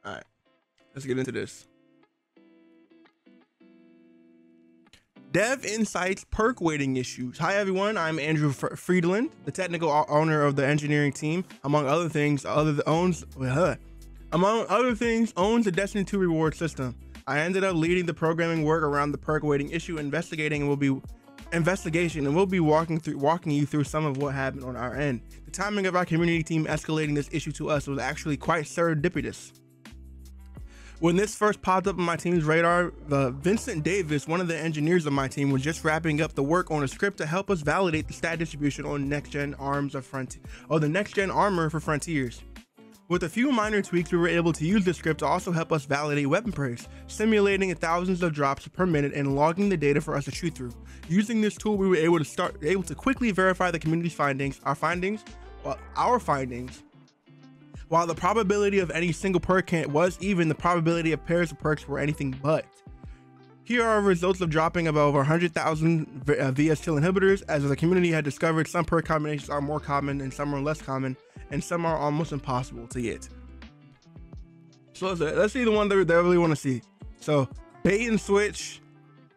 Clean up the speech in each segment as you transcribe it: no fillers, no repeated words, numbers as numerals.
All right, let's get into this. Dev Insights perk weighting issues. Hi everyone, I'm Andrew Friedland, the technical owner of the engineering team. Among other things, owns the Destiny 2 reward system. I ended up leading the programming work around the perk weighting issue investigation, and we'll be walking you through some of what happened on our end. The timing of our community team escalating this issue to us was actually quite serendipitous. When this first popped up on my team's radar, Vincent Davis, one of the engineers of my team, was just wrapping up the work on a script to help us validate the stat distribution on next-gen the next-gen armor for Frontiers. With a few minor tweaks, we were able to use the script to also help us validate weapon perks, simulating thousands of drops per minute and logging the data for us to shoot through. Using this tool, we were able to quickly verify the community's findings, while the probability of any single perk was even, the probability of pairs of perks were anything but. Here are results of dropping of over 100,000 VS Chill inhibitors, as the community had discovered some perk combinations are more common and some are less common, and some are almost impossible to get. So let's see the one that we really want to see. So bait and switch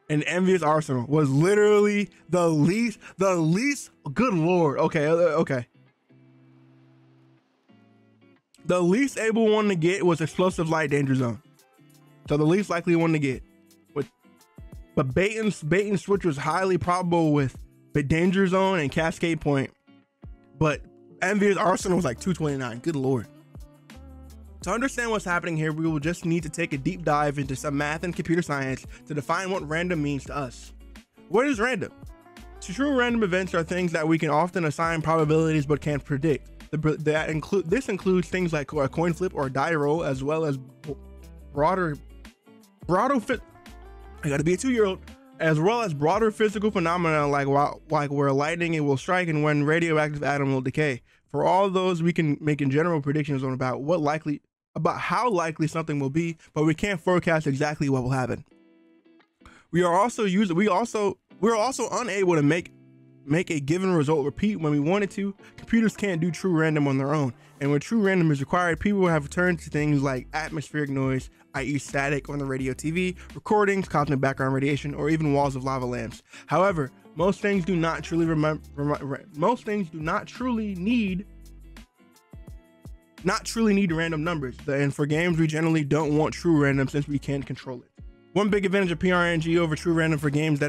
and Envious Arsenal was literally the least, good lord. Okay. The least able one to get was Explosive Light Danger Zone. So the least likely one to get. But bait and switch was highly probable with the Danger Zone and Cascade Point. But Envious Arsenal was like 229. Good lord. To understand what's happening here, we will just need to take a deep dive into some math and computer science to define what random means to us. What is random? True random events are things that we can often assign probabilities but can't predict. This includes things like a coin flip or a die roll, as well as broader physical phenomena like where lightning it will strike and when radioactive atom will decay. For all those, we can make general predictions on about how likely something will be, but we can't forecast exactly what will happen. We're also unable to make a given result repeat when we wanted to. Computers can't do true random on their own, and when true random is required, people have turned to things like atmospheric noise, i.e. static on the radio TV, recordings, cosmic background radiation, or even walls of lava lamps. However, most things do not truly need random numbers, and for games we generally don't want true random since we can't control it. One big advantage of PRNG over true random for games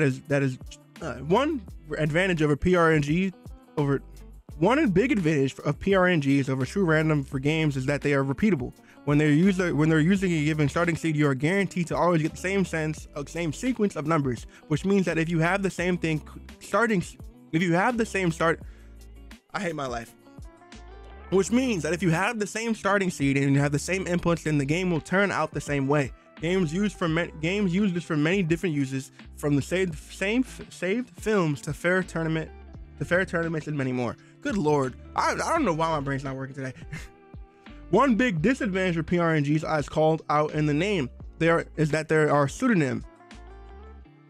one big advantage of PRNGs over true random for games is that they are repeatable. When they're using a given starting seed, you are guaranteed to always get the same sequence of numbers, which means that if you have the same starting seed and you have the same inputs, then the game will turn out the same way. Games use this for many different uses, from the saved films to fair tournaments and many more. Good lord, I don't know why my brain's not working today. One big disadvantage of PRNGs, as called out in the name, is that there are pseudonyms.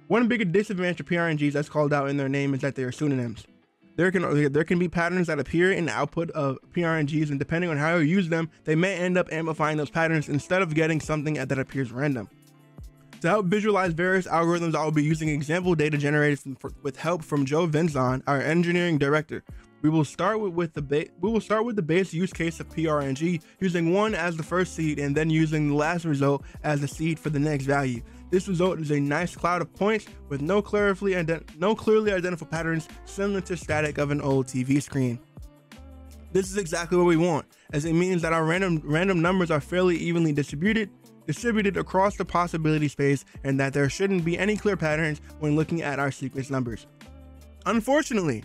One big disadvantage of PRNGs, as called out in their name, is that they are pseudonyms. There can be patterns that appear in the output of PRNGs, and depending on how you use them, they may end up amplifying those patterns instead of getting something that appears random. To help visualize various algorithms, I will be using example data generated with help from Joe Venzon, our engineering director. We will start with the base use case of PRNG, using 1 as the first seed and then using the last result as the seed for the next value. This result is a nice cloud of points with no clearly identifiable patterns, similar to static of an old TV screen. This is exactly what we want, as it means that our random numbers are fairly evenly distributed across the possibility space, and that there shouldn't be any clear patterns when looking at our sequence numbers. Unfortunately,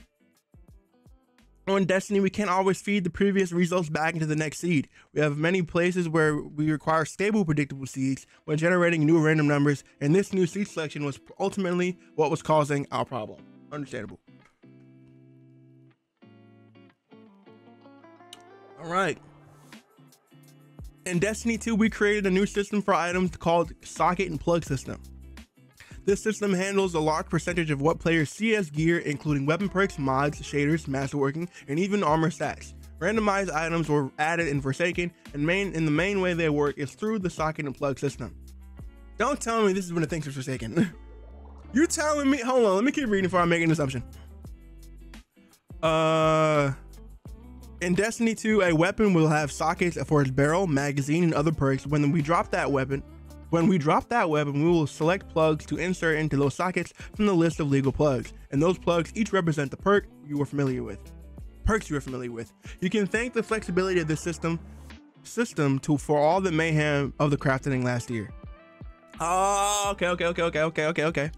on Destiny, we can't always feed the previous results back into the next seed. We have many places where we require stable, predictable seeds when generating new random numbers, and this new seed selection was ultimately what was causing our problem. Understandable. All right. In Destiny 2, we created a new system for items called Socket and Plug System. This system handles a large percentage of what players see as gear, including weapon perks, mods, shaders, masterworking, and even armor stats. Randomized items were added in Forsaken, and the main way they work is through the socket and plug system. Don't tell me this is one of the things for Forsaken. You telling me? Hold on, let me keep reading before I make an assumption. In Destiny 2, a weapon will have sockets for its barrel, magazine, and other perks. When we drop that weapon, we will select plugs to insert into those sockets from the list of legal plugs, and those plugs each represent the perks you are familiar with. You can thank the flexibility of this system for all the mayhem of the crafting last year. Oh, okay.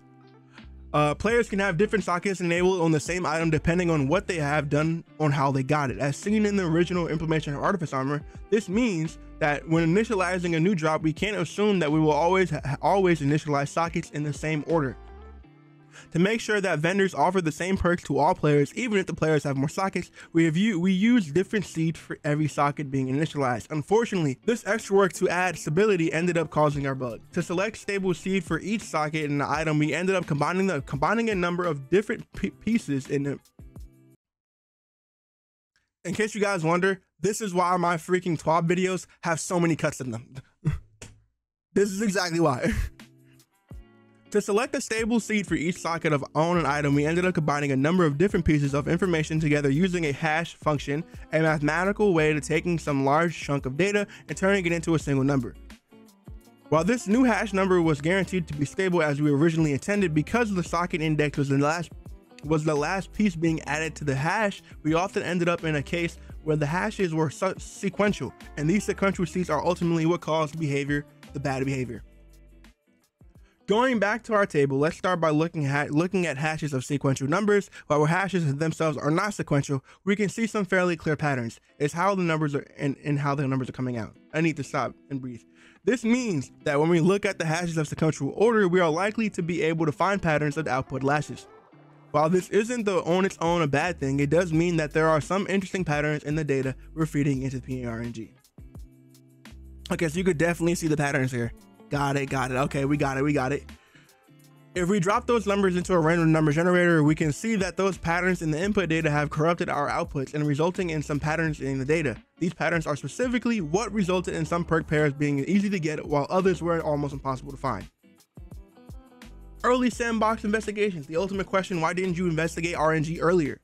Players can have different sockets enabled on the same item depending on what they have done on how they got it. As seen in the original implementation of Artifice Armor, this means that when initializing a new drop, we can't assume that we will always initialize sockets in the same order. To make sure that vendors offer the same perks to all players, even if the players have more sockets, we use different seeds for every socket being initialized. Unfortunately, this extra work to add stability ended up causing our bug. To select stable seed for each socket in the item, we ended up combining a number of different pieces in it. In case you guys wonder, this is why my freaking TWAB videos have so many cuts in them. This is exactly why. To select a stable seed for each socket on an item, we ended up combining a number of different pieces of information together using a hash function, a mathematical way to taking some large chunk of data and turning it into a single number. While this new hash number was guaranteed to be stable as we originally intended, because the socket index was the last piece being added to the hash, we often ended up in a case where the hashes were sequential, and these sequential seeds are ultimately what caused the bad behavior. Going back to our table, let's start by looking at hashes of sequential numbers. While hashes themselves are not sequential, we can see some fairly clear patterns. It's how the numbers are and how the numbers are coming out. I need to stop and breathe. This means that when we look at the hashes of sequential order, we are likely to be able to find patterns of output lashes. While this isn't on its own a bad thing, it does mean that there are some interesting patterns in the data we're feeding into the PRNG. Okay, so you could definitely see the patterns here. Got it. Okay, we got it. If we drop those numbers into a random number generator, we can see that those patterns in the input data have corrupted our outputs and resulting in some patterns in the data. These patterns are specifically what resulted in some perk pairs being easy to get while others were almost impossible to find. Early sandbox investigations. The ultimate question: why didn't you investigate RNG earlier?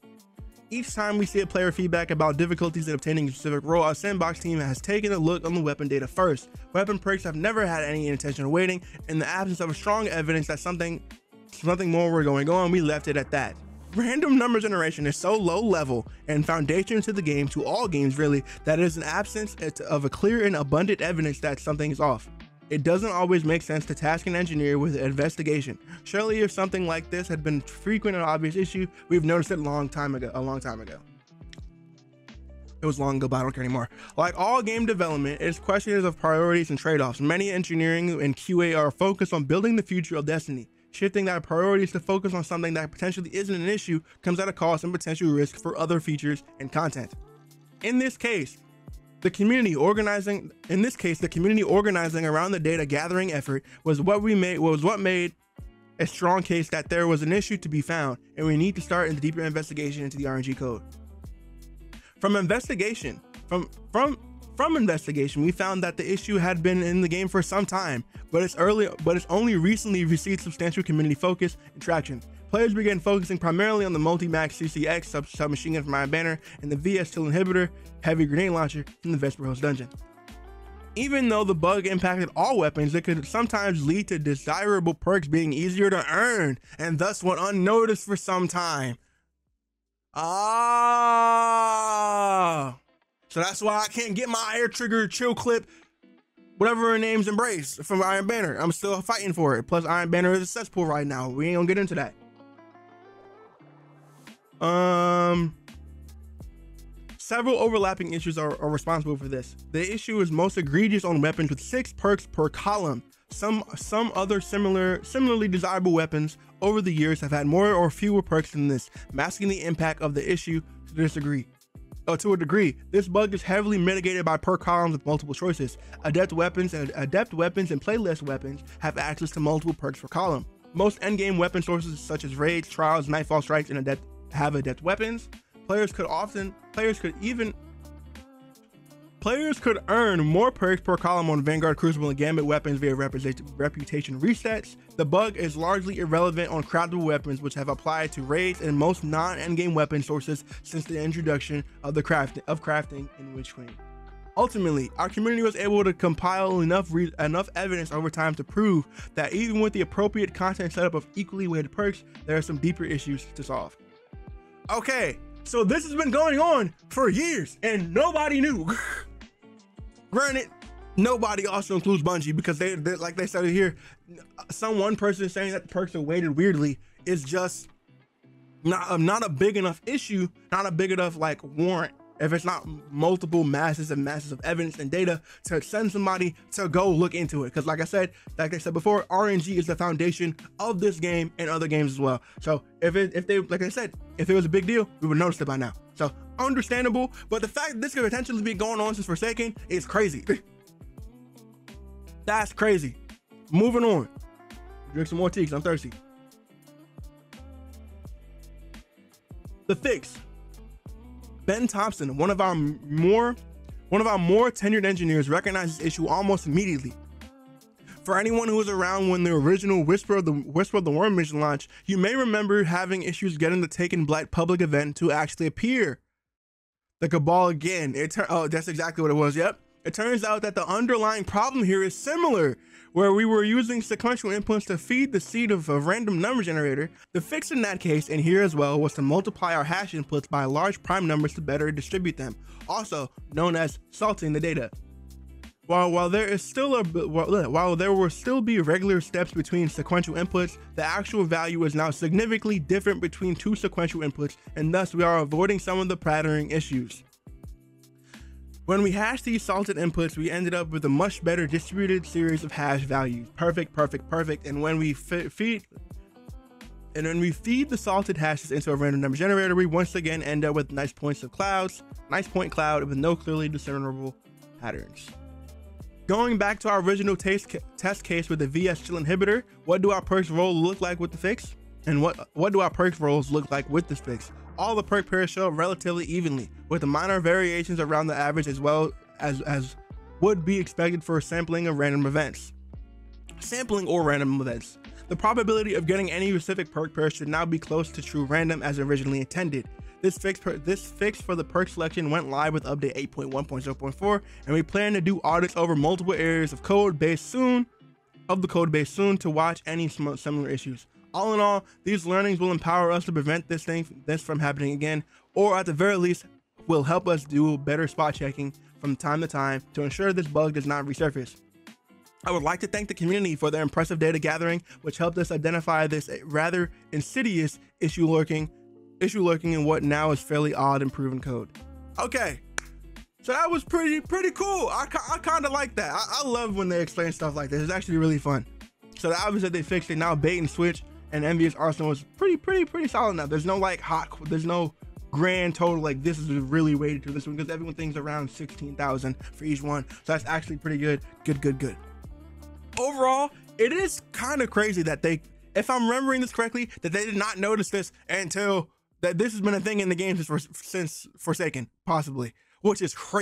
Each time we see a player feedback about difficulties in obtaining a specific role, our sandbox team has taken a look on the weapon data first. Weapon perks have never had any intention of waiting. In the absence of a strong evidence that something more were going on, we left it at that. Random number generation is so low level and foundation to the game, to all games really, that it is an absence of a clear and abundant evidence that something is off. It doesn't always make sense to task an engineer with an investigation. Surely if something like this had been a frequent and obvious issue, we've noticed it a long time ago. It was long ago, but I don't care anymore. Like all game development, it's questions of priorities and trade-offs. Many engineering and QA are focused on building the future of Destiny. Shifting that priorities to focus on something that potentially isn't an issue comes at a cost and potential risk for other features and content. In this case, the community organizing around the data gathering effort was what made a strong case that there was an issue to be found, and we need to start in the deeper investigation into the RNG code. From investigation, we found that the issue had been in the game for some time, but it's only recently received substantial community focus and traction. Players began focusing primarily on the multi-max CCX submachine gun from Iron Banner and the VS-2 inhibitor heavy grenade launcher from the Vesper Host dungeon. Even though the bug impacted all weapons, it could sometimes lead to desirable perks being easier to earn and thus went unnoticed for some time. So that's why I can't get my air trigger chill clip, whatever her name's, Embrace from Iron Banner. I'm still fighting for it. Plus Iron Banner is a cesspool right now. We ain't gonna get into that. Several overlapping issues are responsible for this. The issue is most egregious on weapons with 6 perks per column. Some other similarly desirable weapons over the years have had more or fewer perks than this, masking the impact of the issue to a degree. This bug is heavily mitigated by perk columns with multiple choices. Adept weapons and playlist weapons have access to multiple perks per column. Most endgame weapon sources such as raids, trials, nightfall strikes, and adept weapons. Players could even Players could earn more perks per column on Vanguard, Crucible, and Gambit weapons via reputation resets. The bug is largely irrelevant on craftable weapons, which have applied to raids and most non-endgame weapon sources since the introduction of crafting in Witch Queen. Ultimately, our community was able to compile enough evidence over time to prove that even with the appropriate content setup of equally weighted perks, there are some deeper issues to solve. Okay, so this has been going on for years and nobody knew. Granted, nobody also includes Bungie, because they like they said here, one person saying that the perks are weighted weirdly is just not a big enough issue, not a big enough like warrant, if it's not multiple masses and masses of evidence and data to send somebody to go look into it. Because like I said before, RNG is the foundation of this game and other games as well. So if it was a big deal, we would notice it by now. So understandable, but the fact that this could potentially be going on since Forsaken is crazy. That's crazy. Moving on. Drink some more tea because I'm thirsty. The fix. Ben Thompson, one of our more tenured engineers, recognized this issue almost immediately. For anyone who was around when the original Whisper of the Worm mission launched, you may remember having issues getting the Taken Blight public event to actually appear. The Cabal again. Oh, that's exactly what it was. Yep. It turns out that the underlying problem here is similar, where we were using sequential inputs to feed the seed of a random number generator. The fix in that case, and here as well, was to multiply our hash inputs by large prime numbers to better distribute them, also known as salting the data. While there will still be regular steps between sequential inputs, the actual value is now significantly different between two sequential inputs, and thus we are avoiding some of the patterning issues. When we hashed these salted inputs, we ended up with a much better distributed series of hash values. Perfect. And when we feed the salted hashes into a random number generator, we once again end up with nice point cloud with no clearly discernible patterns. Going back to our original test case with the VS chill inhibitor, what do our perks roll look like with the fix? And what do our perks rolls look like with this fix? All the perk pairs show up relatively evenly, with the minor variations around the average, as well as would be expected for sampling or random events. The probability of getting any specific perk pair should now be close to true random as originally intended. This fix for the perk selection went live with update 8.1.0.4, and we plan to do audits over multiple areas of the code base soon to watch any similar issues. All in all, these learnings will empower us to prevent this from happening again, or at the very least, will help us do better spot checking from time to time to ensure this bug does not resurface. I would like to thank the community for their impressive data gathering, which helped us identify this rather insidious issue lurking in what now is fairly odd and proven code. Okay, so that was pretty cool. I kind of like that. I love when they explain stuff like this. It's actually really fun. So the obvious that they fixed it, now bait and switch and Envious Arsenal is pretty solid now. There's no like there's no grand total like this is really weighted to this one, because everyone thinks around 16,000 for each one. So that's actually pretty good. Good. Overall, it is kind of crazy that if I'm remembering this correctly, that they did not notice this until that this has been a thing in the game since Forsaken, possibly, which is crazy.